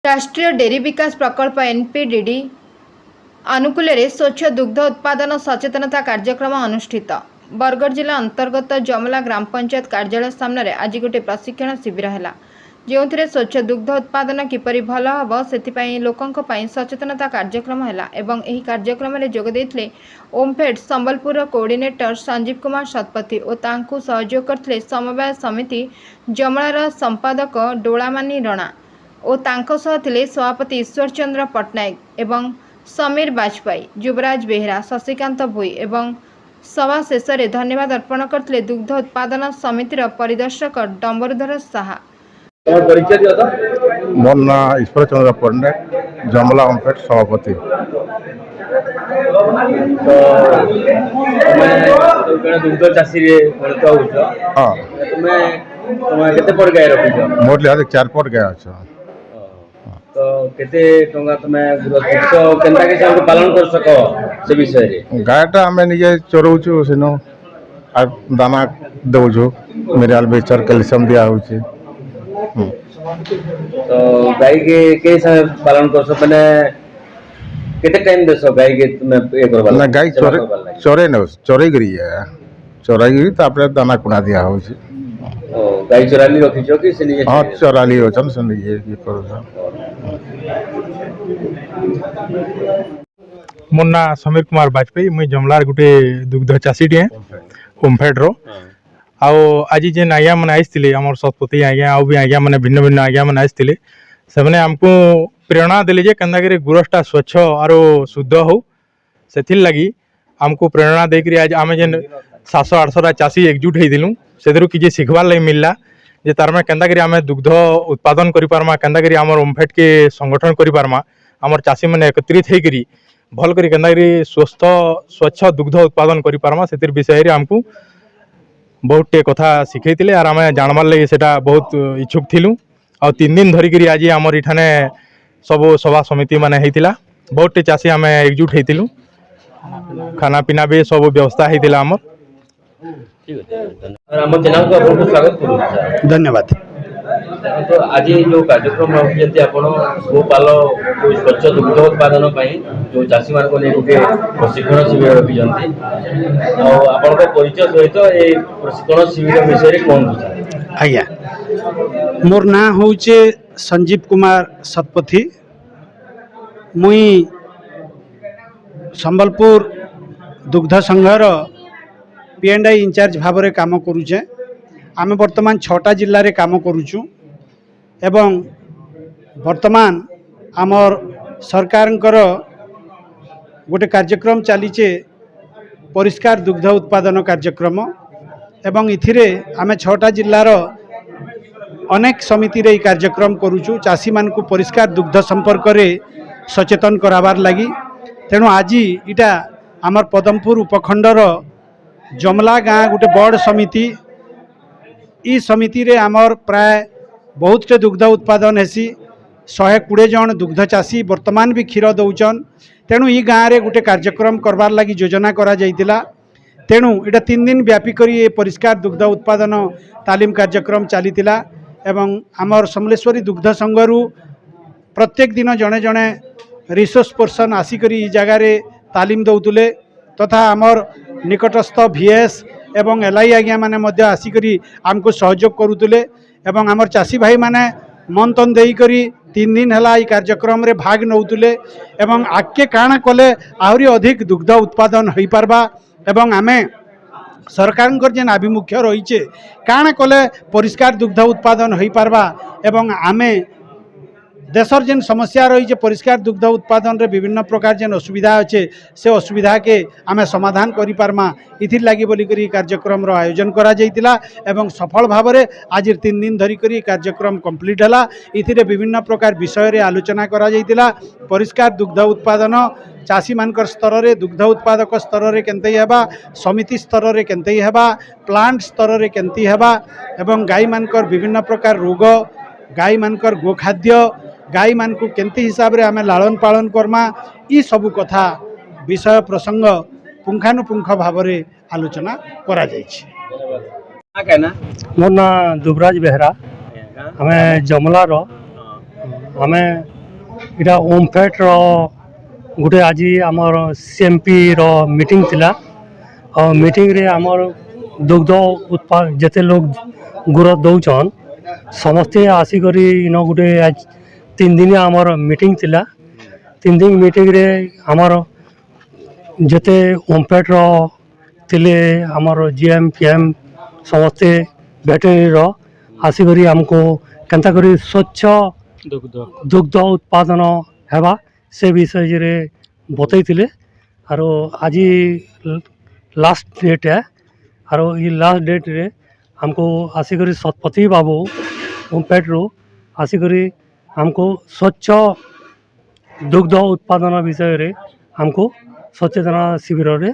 राष्ट्रीय डेरी विकास प्रकल्प एनपीडीडी अनुकूल स्वच्छ दुग्ध उत्पादन सचेतनता कार्यक्रम अनुष्ठित। बरगढ़ जिला अंतर्गत जमला ग्राम पंचायत कार्यालय सामने आज गोटे प्रशिक्षण शिविर है जो स्वच्छ दुग्ध उत्पादन किपरि भल हम से लोकों सचेतनता कार्यक्रम है। कार्यक्रम में जोगदे ओमफेड संबलपुर कोऑर्डिनेटर संजीव कुमार शतपथी और तांकु सहयोग करते समवाय समिति जमलार संपादक डोलामानी रणा और तांको सह थिले सभापति ईश्वर चंद्र पट्टनायक एवं समीर बाजपेयी, युवराज बेहरा, शशिकांत भोई एवं सभा शेष में धन्यवाद अर्पण करते दुग्ध उत्पादन समितिर परिदर्शक डंबरुधर साहा। मोर ना ईश्वर चंद्र पट्टनायक, जमला ओमफेड सभापति। दुग्ध चाषी मोर लिहाज 4 पट गाय अच्छा। तो केते टंगा तुमे गुरु केनता के सब पालन कर सको से विषय रे। गायटा हमें निजे चरौछु सेनो आ दाना दउछु मिनरल बेचर कैल्शियम दिया होछि। तो गाय के समय पालन कर सको माने केते टाइम देसो गाय के तुमे ए करबा ना गाय चोरे गरी है चोराई गरी तापरे दाना कुना दिया होछि। ओ गाय चोराली रखिछो कि से निजे? हां चोराली होछन से निजे की करो। मोर ना समीर कुमार बाजपेयी, मुई जमलार गुटे दुग्ध चाषी टे ओमफेड रो। आज जेन आज्ञा मैंने आईते आम शतपथी आज्ञा आउ भी आज्ञा मैंने भिन्न भिन्न आज्ञा मैंने आईते से आमको प्रेरणा देले जे केन्दा गुरसटा स्वच्छ और शुद्ध हो से लगी आमको प्रेरणा देकर आज आम जेन 700-800 चाषी एकजुट होइलु से किसी शिखबार लगे मिलला जे तार में केन्दा आम दुग्ध उत्पादन करि पारमा, केन्दा आम ओमफेड के संगठन करि पारमा, आमर चाषी मैंने एकत्रित होकर भल करी केन्दा स्वस्थ स्वच्छ दुग्ध उत्पादन करि पारमा से विषय रे आमको बहुत कथा शिखैतिले आर आम जानबार लगे सेटा बहुत इच्छुक थिलु। आ 3 दिन धरिकी आज आमर इठाने सब सभा समिति माने हेतिला बहुत चाषी आम एकजुट होइतिलु, खाना पीना भी सब व्यवस्था होइतिला आमर। धन्यवाद। तो आज जो कार्यक्रम रखिए आपण गोपाल स्वच्छ दुग्ध उत्पादन जो चाषी मान गोटे प्रशिक्षण शिविर रखी आपण परिचय सहित ये प्रशिक्षण शिविर विषय कौन आज्ञा मोर ना हूँ संजीव कुमार शतपथी, मुई संबलपुर दुग्ध संघर P&I इंचार्ज भाव में काम करुचे। आम बर्तमान 6टा जिले में काम करुचु एवं वर्तमान आमर सरकारंकर गोटे कार्यक्रम चलीचे परिष्कार दुग्ध उत्पादन कार्यक्रम एवं इथिरे आम 6टा जिलार अनेक समिति रे कार्यक्रम करुचु चाषी मान को परिष्कार दुग्ध संपर्क में सचेतन कराबार लगी। तेणु आज इटा आमर पदमपुर उपखंडर जमला गाँ गोटे बड़ समिति, ई समिति रे आमर प्राय बहुत दुग्ध उत्पादन हेसी 120 जन दुग्ध चाषी वर्तमान भी क्षीर दौचन। तेणु ई गाँव रे गोटे कार्यक्रम करबार लगी योजना करा जाइतिला। तेणु इटा 3 दिन व्यापी करी ये परिष्कार दुग्ध उत्पादन तालीम कार्यक्रम चलीतिला एवं आमर समलेश्वरी दुग्ध संघरु प्रत्येक दिन जड़े जड़े रिसोर्स पर्सन आसिकरी जगार तालीम दौतुले तथा आमर निकटस्थ VS एवं LI आज्ञा माने मध्य आसिकरी आमको सहयोग करुतुले एवं आमर चाषी भाई माने मन तन देई करी 3 दिन हला ई कार्यक्रम रे भाग नौतुले एवं आके काना कले आहरी अधिक दुग्ध उत्पादन होई पारबा एवं आमे सरकार जेन आभिमुख्य रही काना कले परिष्कार दुग्ध उत्पादन होई पारबा एवं आमे देशर जेन समस्या रही परिष्कार दुग्ध उत्पादन रे विभिन्न प्रकार जेन असुविधा अच्छे से असुविधा के आमे समाधान करि पारमा इथिर लागि बोली करी कार्यक्रम रो आयोजन करा जाइतिला एवं सफल भाव रे आज 3 दिन धरी करी कार्यक्रम कंप्लीट हला। इथिरे विभिन्न प्रकार विषय रे आलोचना करा जाइतिला। परिष्कार दुग्ध उत्पादन चाषी मानकर स्तर रे दुग्ध उत्पादक स्तर रे केनते हेबा, समिति स्तर रे केनते हेबा, प्लांट स्तर रे केनते हेबा एवं गाय मानकर विभिन्न प्रकार रोग, गाय मानकर गोखाद्य, गाय मान को केंती हिसाब रे आमे लालन पालन करमा ई सब कथा विषय प्रसंग पुंखानुपुंख भाव में आलोचना करा जाइछि। मोर ना युवराज बेहरा, हमें जमला रो आमे इटा ओमफेड रो गुटे आज आमर सीएमपी रो मीटिंग थिला और मीटिंग रे आमर दुग्ध उत्पाद जेते लोग गुड़ दौचन समस्ते आसिकरी इन गुटे आज 3 दिन आमर मीटिंग थिला 3 दिन मीटिंग रे आमर जेते ओमफेड रो थिले आमर जीएम पीएम समस्ते भेटेरी रो आसिकरी हमको केनता करी स्वच्छ दुग्ध उत्पादन हेबा से विषय रे बतई आरो आज लास्ट डेट है आरो ये लास्ट डेट रे हमको आसिकरी शतपथी बाबू ओमफेड रो आसिकरी हमको स्वच्छ दुग्ध उत्पादन विषय रे हमको सचेतना शिविर रे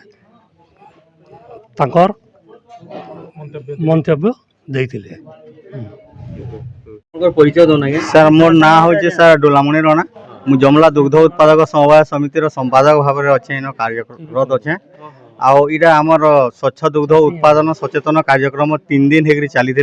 तांकर मंतव्य देइथिले। परिचय दो ना सर मोर ना होचे सर डोलामणि राणा मु जमला दुग्ध उत्पादक समवाय समितिर संपादक भाव में अच्छे इन कार्यरत अच्छे आउ इटा आमर स्वच्छ दुग्ध उत्पादन सचेतन कार्यक्रम 3 दिन हेकरी चली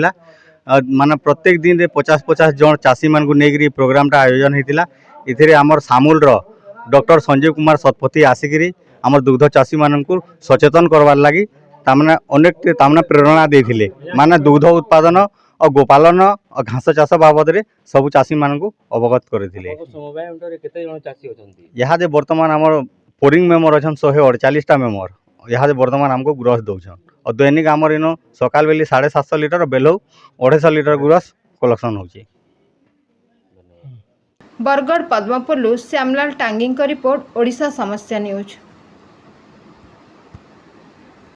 माने प्रत्येक दिन रे 50-50 जन चाषी मान को नेकरी प्रोग्रामटा आयोजन होता इथिरे आमर सामूल डॉक्टर संजीव कुमार शतपथी आसिकी आमर दुग्ध चाषी मान को सचेतन करवार लगी तामने अनेक तामने प्रेरणा देथिले माने दुग्ध उत्पादन और गोपालन और घास चाष बाबद रे सब चाषी मान को अवगत करथिले। समवाय अंडर केते जन चाषी होचंती यहाँ जे वर्तमान आमर पोरिंग मेम्बर अच्छन 148टा मेम्बर यहाँ जे वर्तमान हमको गुरस दौछन और दैनिक आमर इन सकाल बेली 750 लिटर बेलौ 250 लिटर गुरस कलेक्शन होची। बरगढ़ पद्मपुरलु श्यामलाल टांगी रिपोर्ट ओडिशा समस्या न्यूज।